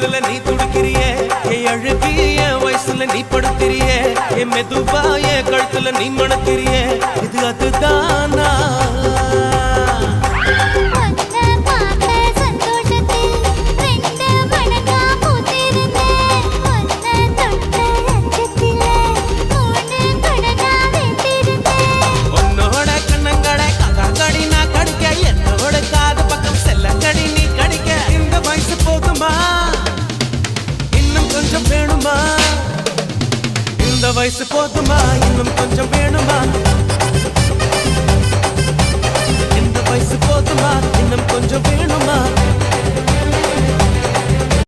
தொடுதல நீ துடிக்கிறியே என் அழுகி என் வயசுல நீ படுத்திரியே என் மெதுவா என் கழுத்துல நீ மணக்கிறியே இது அதுதானா இந்த வயசு போதுமா இன்னும் கொஞ்சம் வேணுமா இந்த வயசு போதுமா இன்னும் கொஞ்சம் வேணுமா